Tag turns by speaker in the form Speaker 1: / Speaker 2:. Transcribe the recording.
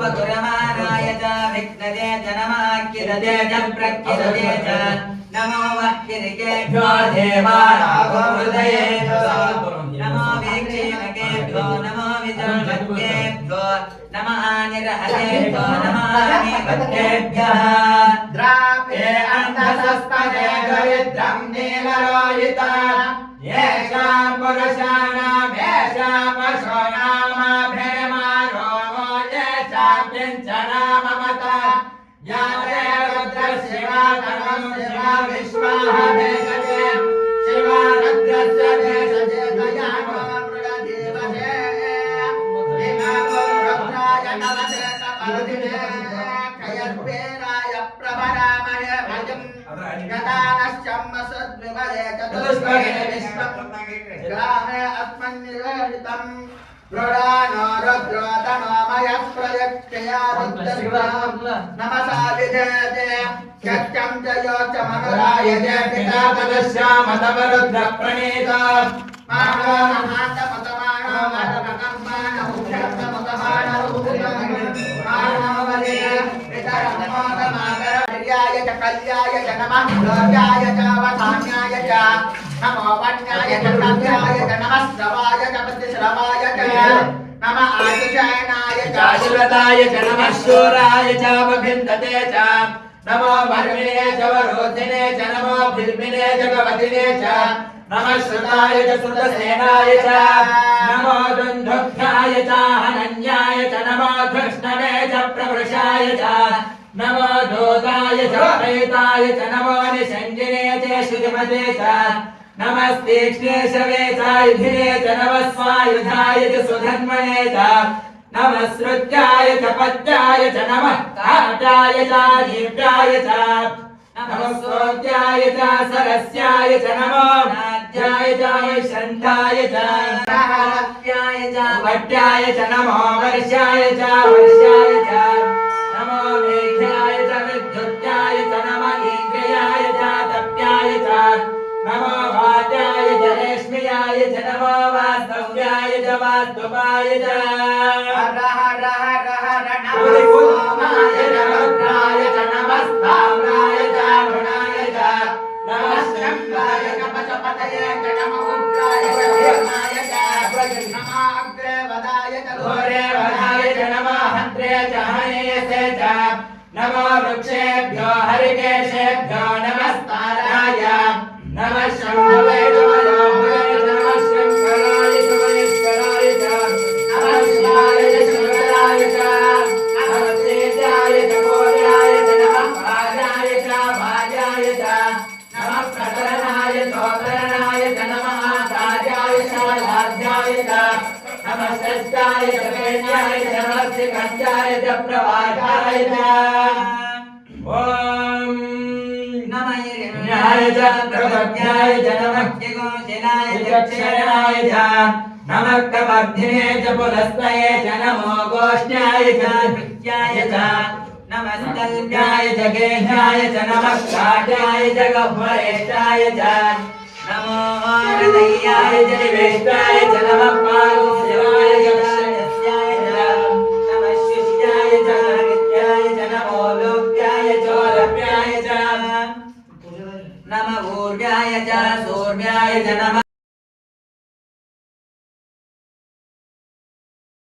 Speaker 1: वकुरमानाय च विघ्नदे च नमः किरदे च प्रकिरदे च नमो वह्निकेभ्यो देवानागोहृदयेभ्यो नमो वीक्षीणकेभ्यो नमो विजन्मकेभ्यो नमः निरहतेभ्यो नमः नीपत्येभ्यः द्रापे अन्धसस्तने दरिद्रं नीललोहिता येषां पुरुषाणां येषां पशूनामभिमानो येषां किञ्चना ममता या ते रुद्रशिवा तमं शिवा विश्वाः भेषजे शिवा रुद्रस्य भेषजे तया मृगदेवते इमामो रुद्राय नमते कपरुदिने कयद्वेराय प्रभरामहे भजम् गतानश्चम्मसद्विमले चतुष्पदे विश्वं ग्रामे अस्मन्निवेदितं रुडानो रुद्रो तमोमयः प्रयक्षया रुद्रशिवं नमसा विधेते सत्यं च यो च मनुरायते पिता तदस्यामतमरुद्रप्रणीतो मानो महान्तमतमानो मदमकम्मानो मुख्यन्तमतमानो मानो वदे पितरमोदमागर च कल्याय च नमः लोक्याय च वधान्याय च नमो वन्याय च तव्याय च नमः श्रवाय च प्रतिश्रवाय च नमः आयुषायनाय च आशुरताय च नमः शूराय च वभिन्दते च नमो वर्मिणे च वरोधिने च नमो भिर्मिणे च गवतिने च नमः श्रुताय च श्रुतसेनाय च नमो दुन्दुभ्याय च हनन्याय च नमो धृष्णवे च प्रवृषाय च नमो दोदाय च प्रेताय च नमो निषञ्जने च शुचिमते च नमस्तीक्ष्णे शवे च युधिने च नमः स्वायुधाय च सुधन्वने च नमः श्रुत्याय च पत्याय च नमः काटाय च दीप्याय च नमः स्रोत्याय च सरस्याय च नमो नाद्याय च वैशन्ताय च नमः वट्याय च नमो वर्षाय च वर्षाय च नमो मेघ्याय च विद्युत्याय च नमः इंद्रियाय च तप्याय च नमो वात्याय च रेश्म्याय च नमो वास्तव्याय च वास्तुपाय च हर हर हर हर नमो माय च रुद्राय च नमस्ताम्राय च गुणाय च नमः शंकाय च पशुपतये च नमो उग्राय च धीर्माय च नमः अग्रे वदाय च घोरे वदाय च नमः हन्त्रे च हनेसे च नमो वृक्षेभ्यो हरिकेशेभ्यो नमस्ताराय नमः शम्भवे च मयोभवे च नमः शङ्कराय च महेश्वराय च नमः शिवाय च शङ्कराय च नमः तेजाय च घोर्याय च नमः भार्याय च भार्याय च नमः प्रकरणाय चोदरणाय च नमः आचार्याय च लाध्याय च नमः षष्ठाय च वेद्याय च नमः श्रीकण्ठाय च प्रवाहाय च ॐ नमः हिरण्याय च प्रभव्याय च नमः यगोशिलाय च क्षरणाय च नमः कवर्धिने च पुलस्तये च नमो गोष्ण्याय च भृत्याय च नमः कल्प्याय च गेह्याय च नमः काट्याय च गह्वरेष्ठाय च नमो हृदयाय च निवेष्टाय च नमः पारुष्याय च क्षणस्याय च नमः शिष्याय च हरित्याय च नमो लोक्याय च लभ्याय च नमः ऊर्व्याय च सूर्व्याय च नमः